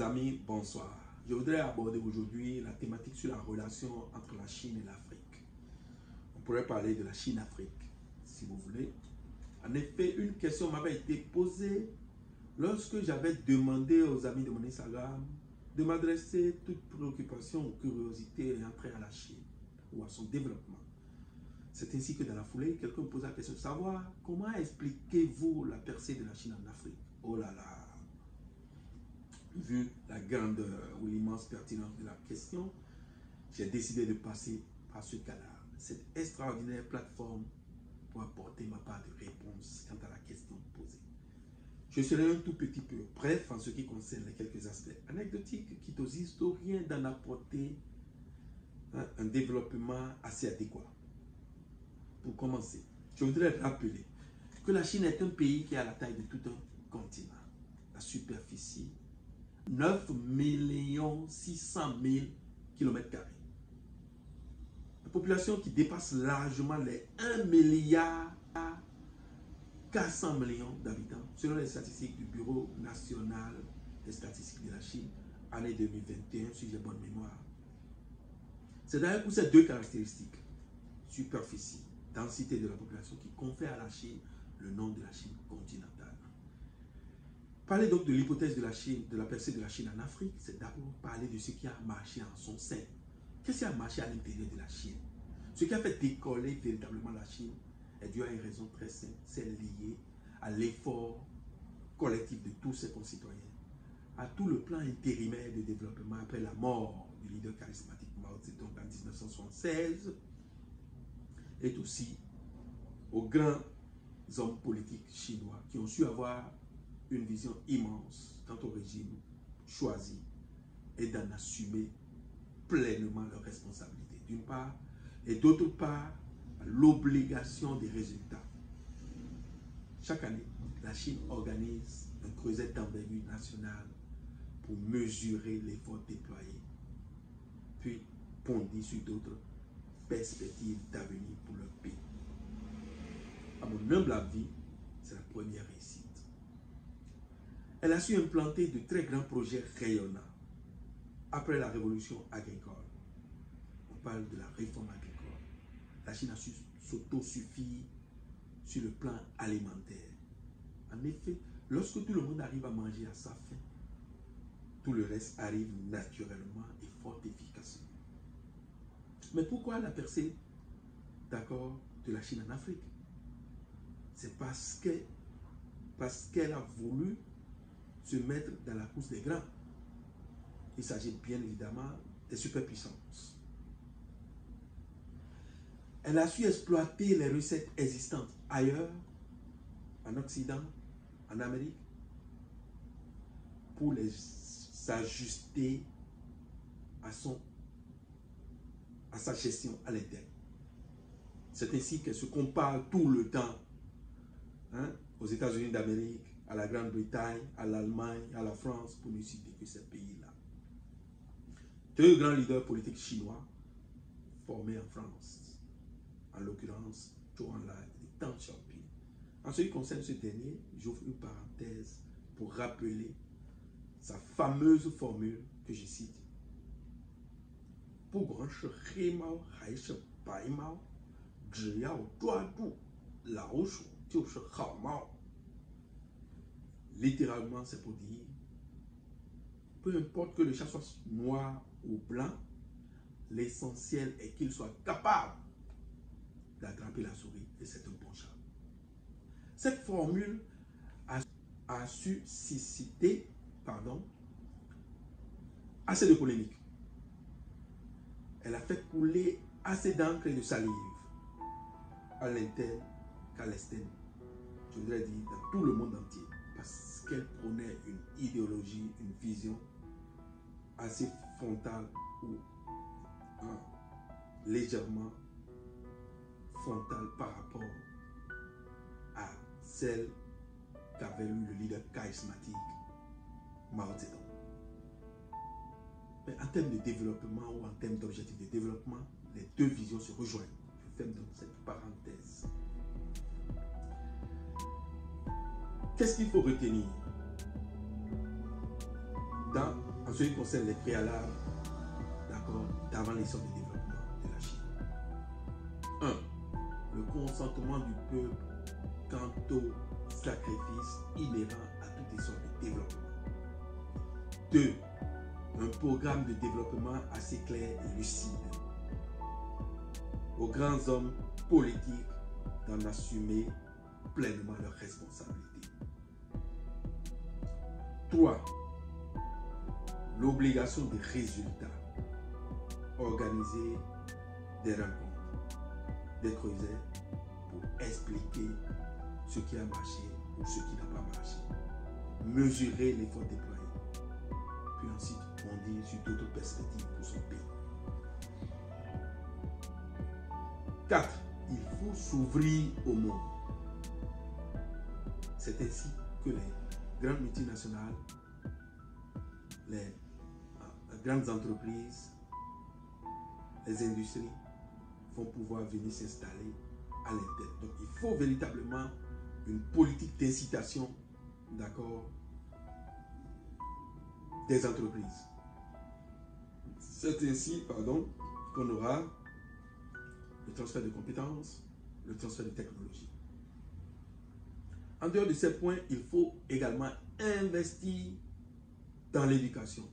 mes amis, bonsoir. Je voudrais aborder aujourd'hui la thématique sur la relation entre la Chine et l'Afrique. On pourrait parler de la Chine-Afrique, si vous voulez. En effet, une question m'avait été posée lorsque j'avais demandé aux amis de mon Instagram de m'adresser toute préoccupation ou curiosité ayant trait à la Chine ou à son développement. C'est ainsi que dans la foulée, quelqu'un me pose la question de savoir comment expliquez-vous la percée de la Chine en Afrique? Oh là là! Vu la grandeur ou l'immense pertinence de la question, j'ai décidé de passer par ce canal, cette extraordinaire plateforme pour apporter ma part de réponse quant à la question posée. Je serai un tout petit peu bref en ce qui concerne les quelques aspects anecdotiques qui aux historiens d'en apporter un développement assez adéquat. Pour commencer, je voudrais rappeler que la Chine est un pays qui a la taille de tout un continent. La superficie 9 600 000 km². La population qui dépasse largement les 1 milliard 400 millions d'habitants, selon les statistiques du Bureau national des statistiques de la Chine, année 2021, si j'ai bonne mémoire. C'est d'ailleurs pour ces deux caractéristiques, superficie, densité de la population, qui confère à la Chine le nom de la Chine continentale. Parler donc de l'hypothèse de la Chine, de la percée de la Chine en Afrique, c'est d'abord parler de ce qui a marché en son sein. Qu'est-ce qui a marché à l'intérieur de la Chine? Ce qui a fait décoller véritablement la Chine est dû à une raison très simple, c'est lié à l'effort collectif de tous ses concitoyens, à tout le plan intérimaire de développement après la mort du leader charismatique Mao Zedong en 1976, et aussi aux grands hommes politiques chinois qui ont su avoir une vision immense quant au régime choisi et d'en assumer pleinement leurs responsabilités, d'une part, et d'autre part, l'obligation des résultats. Chaque année, la Chine organise un creuset d'envergure nationale pour mesurer l'effort déployé, puis ponder sur d'autres perspectives d'avenir pour leur pays. À mon humble avis, c'est la première réussite. Elle a su implanter de très grands projets rayonnants. Après la révolution agricole, on parle de la réforme agricole. La Chine a su s'autosuffire sur le plan alimentaire. En effet, lorsque tout le monde arrive à manger à sa faim, tout le reste arrive naturellement et fort efficacement. Mais pourquoi la percée, d'accord, de la Chine en Afrique? C'est parce qu'elle a voulu se mettre dans la course des grands. Il s'agit bien évidemment des superpuissances. Elle a su exploiter les recettes existantes ailleurs, en Occident, en Amérique, pour les ajuster à sa gestion à l'interne. C'est ainsi qu'elle se compare tout le temps aux États-Unis d'Amérique, à la Grande-Bretagne, à l'Allemagne, à la France, pour ne citer que ces pays-là. Deux grands leaders politiques chinois formés en France, en l'occurrence Zhou Enlai et Deng Xiaoping. En ce qui concerne ce dernier, j'ouvre une parenthèse pour rappeler sa fameuse formule que je cite. Littéralement, c'est pour dire, peu importe que le chat soit noir ou blanc, l'essentiel est qu'il soit capable d'attraper la souris et c'est un bon chat. Cette formule a su susciter assez de polémiques. Elle a fait couler assez d'encre et de salive à l'interne qu'à l'externe. Je voudrais dire dans tout le monde entier, parce qu'elle prônait une idéologie, une vision assez frontale ou légèrement frontale par rapport à celle qu'avait eu le leader charismatique Mao Zedong. Mais en termes de développement ou en termes d'objectifs de développement, les deux visions se rejoignent. Je ferme donc cette parenthèse. Qu'est-ce qu'il faut retenir dans en ce qui concerne les préalables, d'accord, d'avant l'essor du développement de la Chine. 1. Le consentement du peuple quant au sacrifice inhérent à tout essor de développement. 2. Un programme de développement assez clair et lucide. Aux grands hommes politiques d'en assumer pleinement leurs responsabilités. 3. L'obligation des résultats. Organiser des rencontres, des creusets pour expliquer ce qui a marché ou ce qui n'a pas marché. Mesurer l'effort déployé. Puis ensuite, on dit sur d'autres perspectives pour son pays. 4. Il faut s'ouvrir au monde. C'est ainsi que les grandes multinationales, les grandes entreprises, les industries vont pouvoir venir s'installer à l'interne. Donc, il faut véritablement une politique d'incitation, d'accord, des entreprises. C'est ainsi, qu'on aura le transfert de compétences, le transfert de technologie. En dehors de ces points, il faut également investir dans l'éducation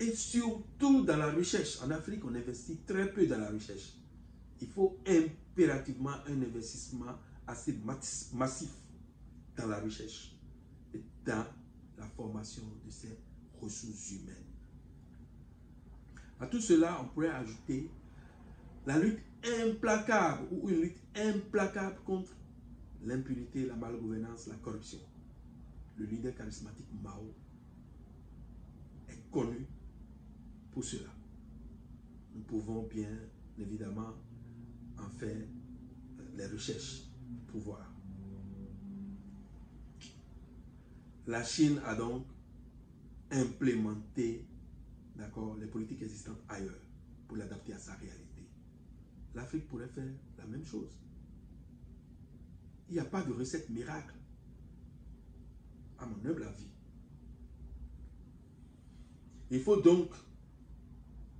et surtout dans la recherche. En Afrique, on investit très peu dans la recherche. Il faut impérativement un investissement assez massif dans la recherche et dans la formation de ces ressources humaines. À tout cela, on pourrait ajouter la lutte implacable ou une lutte implacable contre l'impunité, la malgouvernance, la corruption. Le leader charismatique Mao est connu pour cela. Nous pouvons bien évidemment en faire les recherches pour voir. La Chine a donc implémenté, d'accord, les politiques existantes ailleurs pour l'adapter à sa réalité. L'Afrique pourrait faire la même chose. Il n'y a pas de recette miracle, à mon humble avis. Il faut donc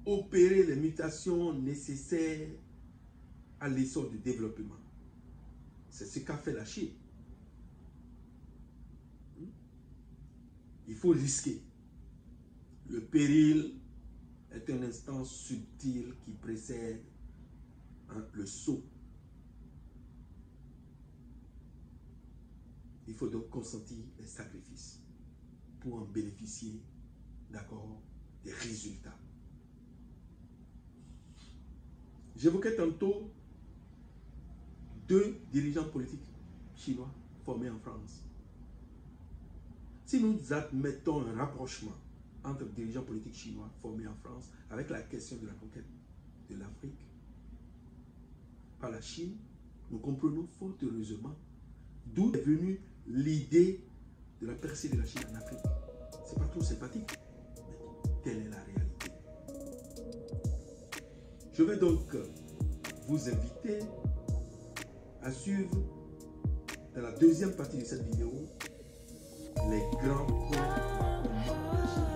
opérer les mutations nécessaires à l'essor du développement. C'est ce qu'a fait la Chine. Il faut risquer. Le péril est un instant subtil qui précède le saut. Il faut donc consentir les sacrifices pour en bénéficier, d'accord, des résultats. J'évoquais tantôt 2 dirigeants politiques chinois formés en France. Si nous admettons un rapprochement entre dirigeants politiques chinois formés en France avec la question de la conquête de l'Afrique par la Chine, nous comprenons fort heureusement d'où est venue l'idée de la percée de la Chine en Afrique. C'est pas trop sympathique, mais telle est la réalité. Je vais donc vous inviter à suivre dans la deuxième partie de cette vidéo les grands points de la Chine.